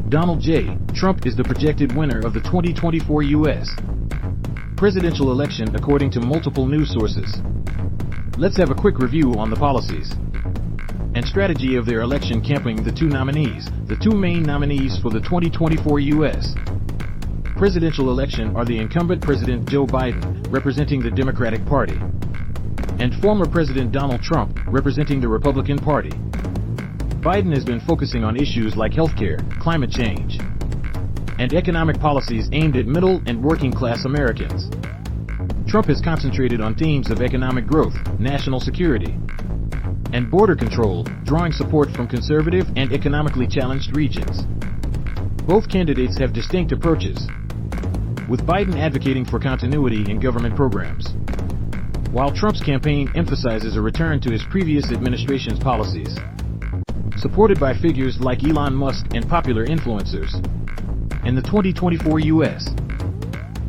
Donald J. Trump is the projected winner of the 2024 U.S. presidential election according to multiple news sources. Let's have a quick review on the policies and strategy of their election campaign. The two main nominees for the 2024 U.S. presidential election are the incumbent President Joe Biden, representing the Democratic Party, and former President Donald Trump, representing the Republican Party. Biden has been focusing on issues like healthcare, climate change, and economic policies aimed at middle and working class Americans. Trump has concentrated on themes of economic growth, national security, and border control, drawing support from conservative and economically challenged regions. Both candidates have distinct approaches, with Biden advocating for continuity in government programs, while Trump's campaign emphasizes a return to his previous administration's policies, supported by figures like Elon Musk and popular influencers. In the 2024 U.S.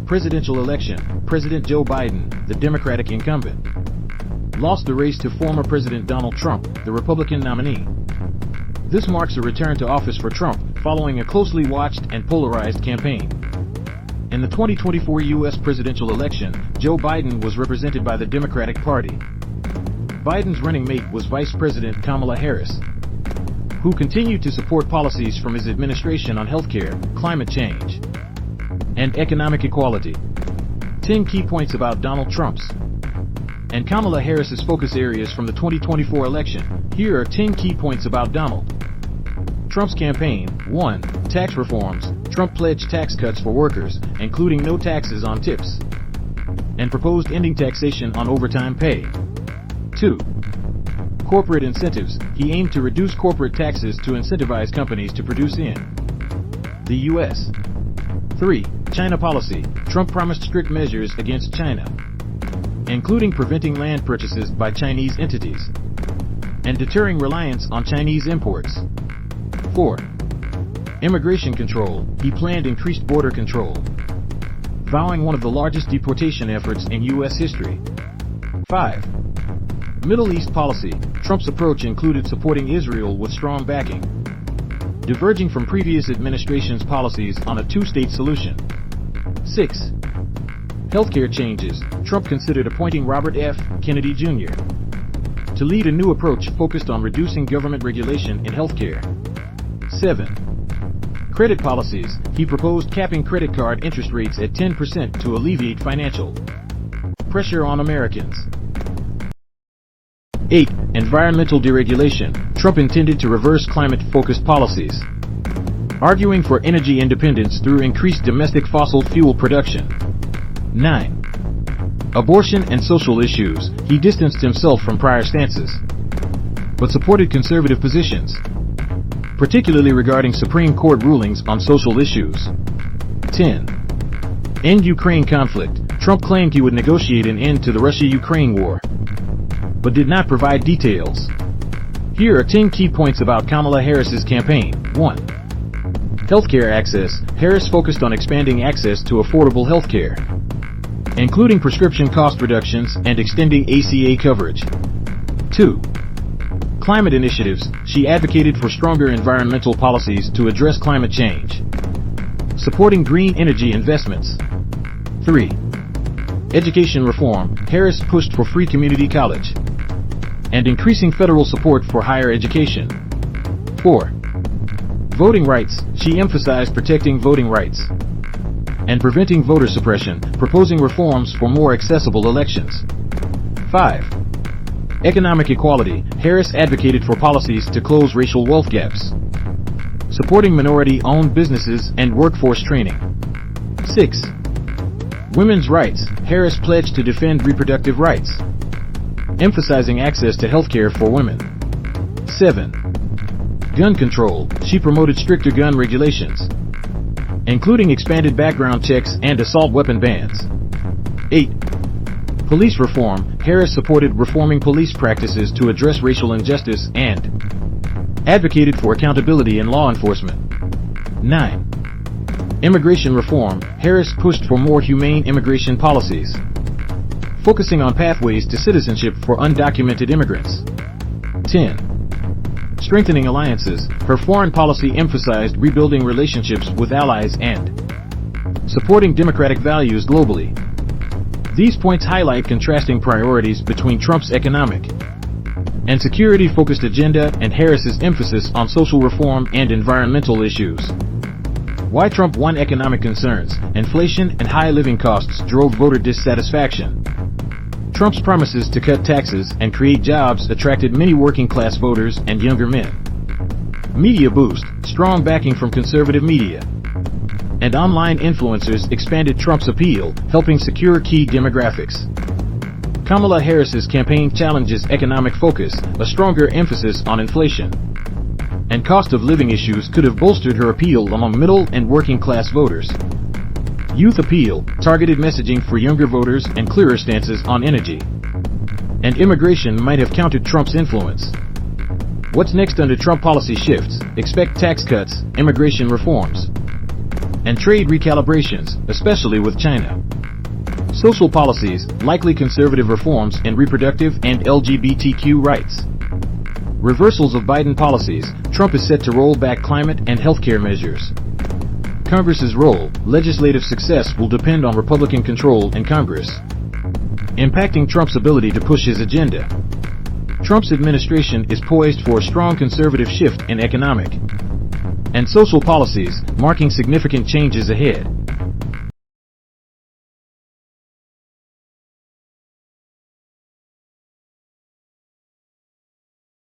presidential election, President Joe Biden, the Democratic incumbent, lost the race to former President Donald Trump, the Republican nominee. This marks a return to office for Trump, following a closely watched and polarized campaign. In the 2024 U.S. presidential election, Joe Biden was represented by the Democratic Party. Biden's running mate was Vice President Kamala Harris, who continued to support policies from his administration on healthcare, climate change, and economic equality. 10 key points about Donald Trump's and Kamala Harris's focus areas from the 2024 election. Here are 10 key points about Donald Trump's campaign. 1. Tax reforms. Trump pledged tax cuts for workers, including no taxes on tips, and proposed ending taxation on overtime pay. 2. Corporate incentives. He aimed to reduce corporate taxes to incentivize companies to produce in the U.S. 3. China policy. Trump promised strict measures against China, including preventing land purchases by Chinese entities and deterring reliance on Chinese imports. 4. Immigration control. He planned increased border control, vowing one of the largest deportation efforts in U.S. history. 5. Middle East policy. Trump's approach included supporting Israel with strong backing, diverging from previous administration's policies on a two-state solution. 6. Healthcare changes. Trump considered appointing Robert F. Kennedy Jr. to lead a new approach focused on reducing government regulation in healthcare. 7. Credit policies. He proposed capping credit card interest rates at 10% to alleviate financial pressure on Americans. 8. Environmental deregulation. Trump intended to reverse climate-focused policies, arguing for energy independence through increased domestic fossil fuel production. 9. Abortion and social issues. He distanced himself from prior stances, but supported conservative positions, particularly regarding Supreme Court rulings on social issues. 10. End Ukraine conflict. Trump claimed he would negotiate an end to the Russia-Ukraine war, but did not provide details. Here are 10 key points about Kamala Harris's campaign. 1. Healthcare access. Harris focused on expanding access to affordable healthcare, including prescription cost reductions and extending ACA coverage. 2. Climate initiatives. She advocated for stronger environmental policies to address climate change, supporting green energy investments. 3. Education reform. Harris pushed for free community college and increasing federal support for higher education. 4. Voting rights. She emphasized protecting voting rights and preventing voter suppression, proposing reforms for more accessible elections. 5. Economic equality. Harris advocated for policies to close racial wealth gaps, supporting minority-owned businesses and workforce training. 6. Women's rights. Harris pledged to defend reproductive rights, emphasizing access to health care for women. 7. Gun control. She promoted stricter gun regulations, including expanded background checks and assault weapon bans. 8. Police reform. Harris supported reforming police practices to address racial injustice and advocated for accountability in law enforcement. 9. Immigration reform. Harris pushed for more humane immigration policies, focusing on pathways to citizenship for undocumented immigrants. 10. Strengthening alliances, her foreign policy emphasized rebuilding relationships with allies and supporting democratic values globally. These points highlight contrasting priorities between Trump's economic and security-focused agenda and Harris's emphasis on social reform and environmental issues. Why Trump won: economic concerns, inflation and high living costs drove voter dissatisfaction. Trump's promises to cut taxes and create jobs attracted many working-class voters and younger men. Media boost, strong backing from conservative media and online influencers expanded Trump's appeal, helping secure key demographics. Kamala Harris's campaign challenges economic focus, a stronger emphasis on inflation and cost of living issues could have bolstered her appeal among middle and working-class voters. Youth appeal, targeted messaging for younger voters and clearer stances on energy and immigration might have countered Trump's influence. What's next under Trump policy shifts? Expect tax cuts, immigration reforms, and trade recalibrations, especially with China. Social policies, likely conservative reforms in reproductive and LGBTQ rights. Reversals of Biden policies, Trump is set to roll back climate and healthcare measures. Congress's role, legislative success will depend on Republican control in Congress, impacting Trump's ability to push his agenda. Trump's administration is poised for a strong conservative shift in economic and social policies, marking significant changes ahead.